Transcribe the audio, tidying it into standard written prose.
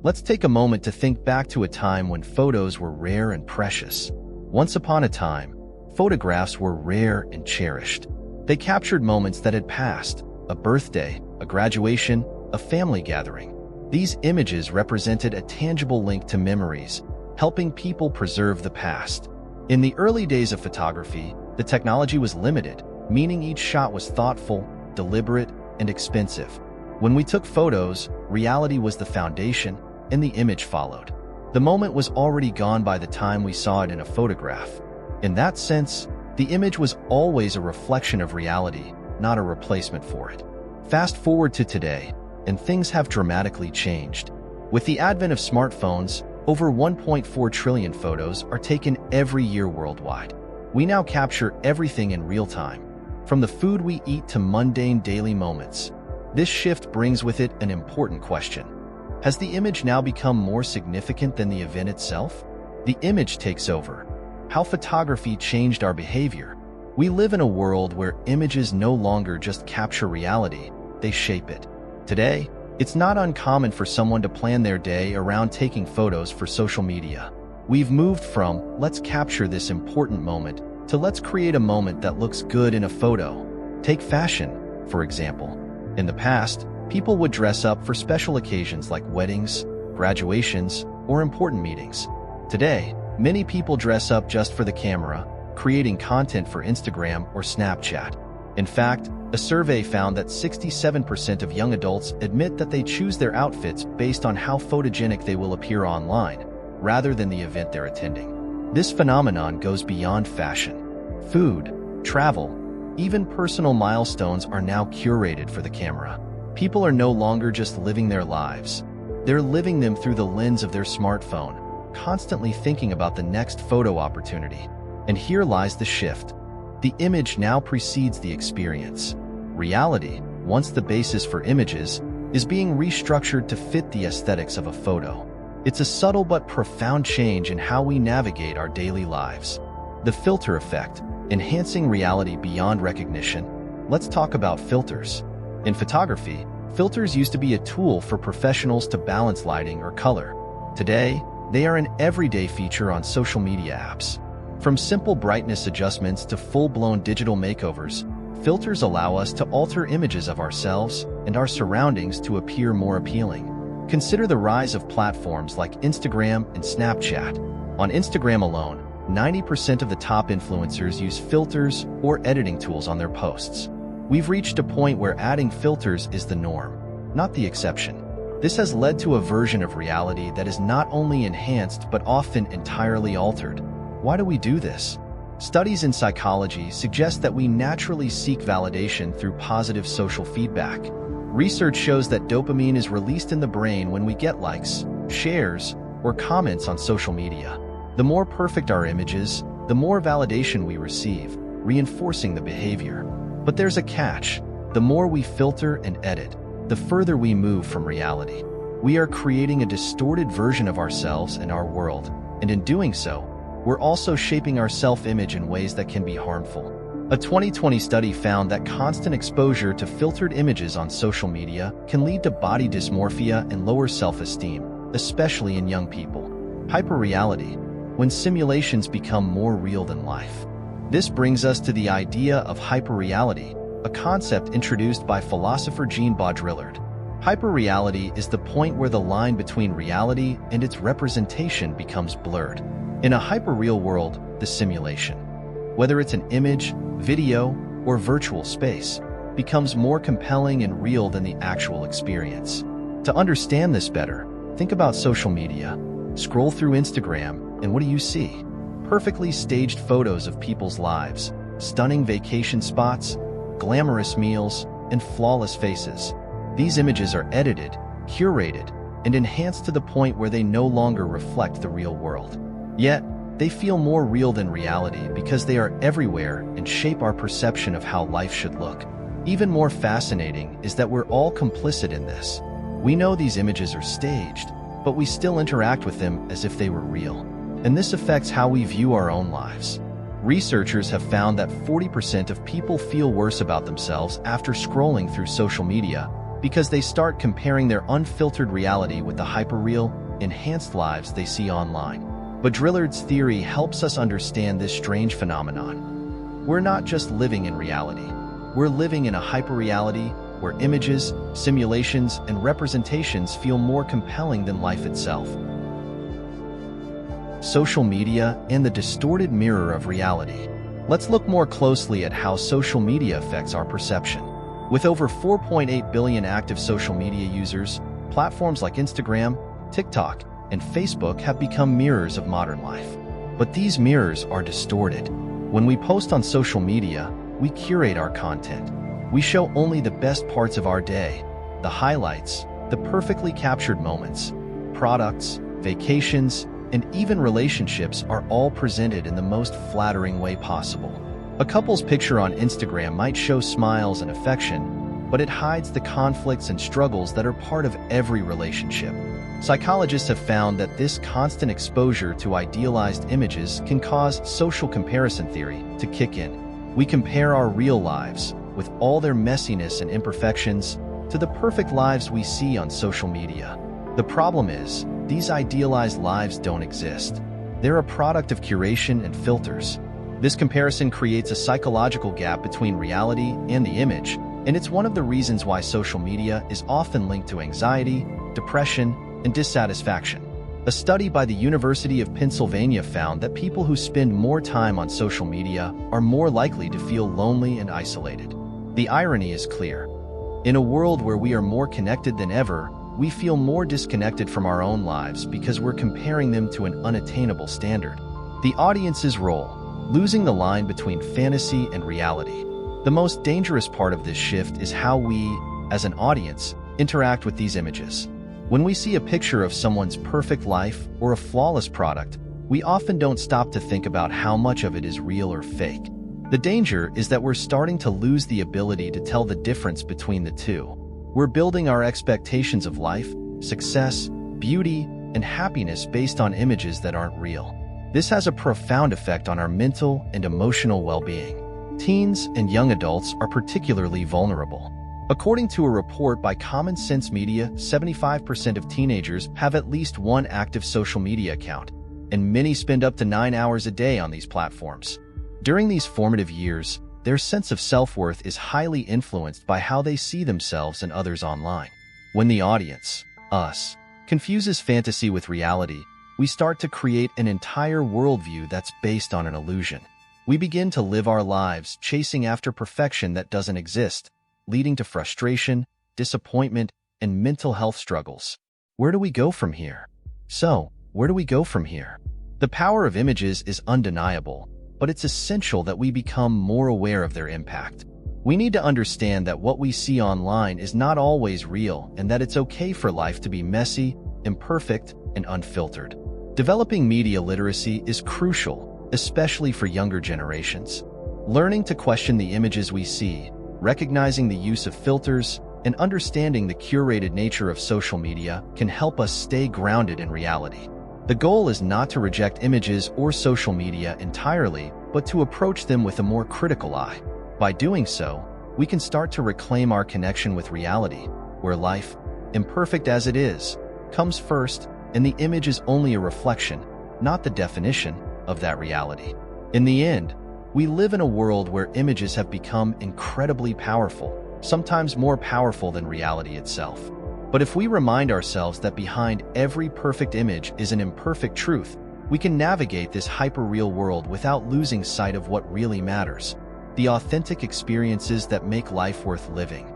Let's take a moment to think back to a time when photos were rare and precious. Once upon a time, photographs were rare and cherished. They captured moments that had passed, a birthday, a graduation, a family gathering. These images represented a tangible link to memories, helping people preserve the past. In the early days of photography, the technology was limited, meaning each shot was thoughtful, deliberate, and expensive. When we took photos, reality was the foundation, and the image followed. The moment was already gone by the time we saw it in a photograph. In that sense, the image was always a reflection of reality, not a replacement for it. Fast forward to today, and things have dramatically changed. With the advent of smartphones, over 1.4 trillion photos are taken every year worldwide. We now capture everything in real time, from the food we eat to mundane daily moments. This shift brings with it an important question. Has the image now become more significant than the event itself? The image takes over. How photography changed our behavior. We live in a world where images no longer just capture reality, they shape it. Today, it's not uncommon for someone to plan their day around taking photos for social media. We've moved from, let's capture this important moment, to let's create a moment that looks good in a photo. Take fashion, for example. In the past, people would dress up for special occasions like weddings, graduations, or important meetings. Today, many people dress up just for the camera, creating content for Instagram or Snapchat. In fact, a survey found that 67% of young adults admit that they choose their outfits based on how photogenic they will appear online, rather than the event they're attending. This phenomenon goes beyond fashion. Food, travel, even personal milestones are now curated for the camera. People are no longer just living their lives. They're living them through the lens of their smartphone, constantly thinking about the next photo opportunity. And here lies the shift. The image now precedes the experience. Reality, once the basis for images, is being restructured to fit the aesthetics of a photo. It's a subtle but profound change in how we navigate our daily lives. The filter effect, enhancing reality beyond recognition. Let's talk about filters. In photography, filters used to be a tool for professionals to balance lighting or color. Today, they are an everyday feature on social media apps. From simple brightness adjustments to full-blown digital makeovers, filters allow us to alter images of ourselves and our surroundings to appear more appealing. Consider the rise of platforms like Instagram and Snapchat. On Instagram alone, 90% of the top influencers use filters or editing tools on their posts. We've reached a point where adding filters is the norm, not the exception. This has led to a version of reality that is not only enhanced but often entirely altered. Why do we do this? Studies in psychology suggest that we naturally seek validation through positive social feedback. Research shows that dopamine is released in the brain when we get likes, shares, or comments on social media. The more perfect our image is, the more validation we receive, reinforcing the behavior. But there's a catch. The more we filter and edit, the further we move from reality. We are creating a distorted version of ourselves and our world, and in doing so, we're also shaping our self-image in ways that can be harmful. A 2020 study found that constant exposure to filtered images on social media can lead to body dysmorphia and lower self-esteem, especially in young people. Hyperreality, when simulations become more real than life. This brings us to the idea of hyperreality, a concept introduced by philosopher Jean Baudrillard. Hyperreality is the point where the line between reality and its representation becomes blurred. In a hyperreal world, the simulation, whether it's an image, video, or virtual space, becomes more compelling and real than the actual experience. To understand this better, think about social media. Scroll through Instagram, and what do you see? Perfectly staged photos of people's lives, stunning vacation spots, glamorous meals, and flawless faces. These images are edited, curated, and enhanced to the point where they no longer reflect the real world. Yet, they feel more real than reality because they are everywhere and shape our perception of how life should look. Even more fascinating is that we're all complicit in this. We know these images are staged, but we still interact with them as if they were real. And this affects how we view our own lives. Researchers have found that 40% of people feel worse about themselves after scrolling through social media, because they start comparing their unfiltered reality with the hyperreal, enhanced lives they see online. But Drillard's theory helps us understand this strange phenomenon. We're not just living in reality. We're living in a hyperreality where images, simulations, and representations feel more compelling than life itself. Social media and the distorted mirror of reality. Let's look more closely at how social media affects our perception. With over 4.8 billion active social media users, platforms like Instagram, TikTok, and Facebook have become mirrors of modern life. But these mirrors are distorted. When we post on social media, we curate our content. We show only the best parts of our day, the highlights, the perfectly captured moments. Products, vacations, and even relationships are all presented in the most flattering way possible. A couple's picture on Instagram might show smiles and affection, but it hides the conflicts and struggles that are part of every relationship. Psychologists have found that this constant exposure to idealized images can cause social comparison theory to kick in. We compare our real lives, with all their messiness and imperfections, to the perfect lives we see on social media. The problem is, these idealized lives don't exist. They're a product of curation and filters. This comparison creates a psychological gap between reality and the image, and it's one of the reasons why social media is often linked to anxiety, depression, and dissatisfaction. A study by the University of Pennsylvania found that people who spend more time on social media are more likely to feel lonely and isolated. The irony is clear. In a world where we are more connected than ever, we feel more disconnected from our own lives because we're comparing them to an unattainable standard. The audience's role, losing the line between fantasy and reality. The most dangerous part of this shift is how we, as an audience, interact with these images. When we see a picture of someone's perfect life or a flawless product, we often don't stop to think about how much of it is real or fake. The danger is that we're starting to lose the ability to tell the difference between the two. We're building our expectations of life, success, beauty, and happiness based on images that aren't real. This has a profound effect on our mental and emotional well-being. Teens and young adults are particularly vulnerable. According to a report by Common Sense Media, 75% of teenagers have at least one active social media account, and many spend up to 9 hours a day on these platforms. During these formative years, their sense of self-worth is highly influenced by how they see themselves and others online. When the audience, us, confuses fantasy with reality, we start to create an entire worldview that's based on an illusion. We begin to live our lives chasing after perfection that doesn't exist, leading to frustration, disappointment, and mental health struggles. Where do we go from here? Where do we go from here? The power of images is undeniable, but it's essential that we become more aware of their impact. We need to understand that what we see online is not always real and that it's okay for life to be messy, imperfect, and unfiltered. Developing media literacy is crucial, especially for younger generations. Learning to question the images we see, recognizing the use of filters, and understanding the curated nature of social media can help us stay grounded in reality. The goal is not to reject images or social media entirely, but to approach them with a more critical eye. By doing so, we can start to reclaim our connection with reality, where life, imperfect as it is, comes first, and the image is only a reflection, not the definition, of that reality. In the end, we live in a world where images have become incredibly powerful, sometimes more powerful than reality itself. But if we remind ourselves that behind every perfect image is an imperfect truth, we can navigate this hyper-real world without losing sight of what really matters, the authentic experiences that make life worth living.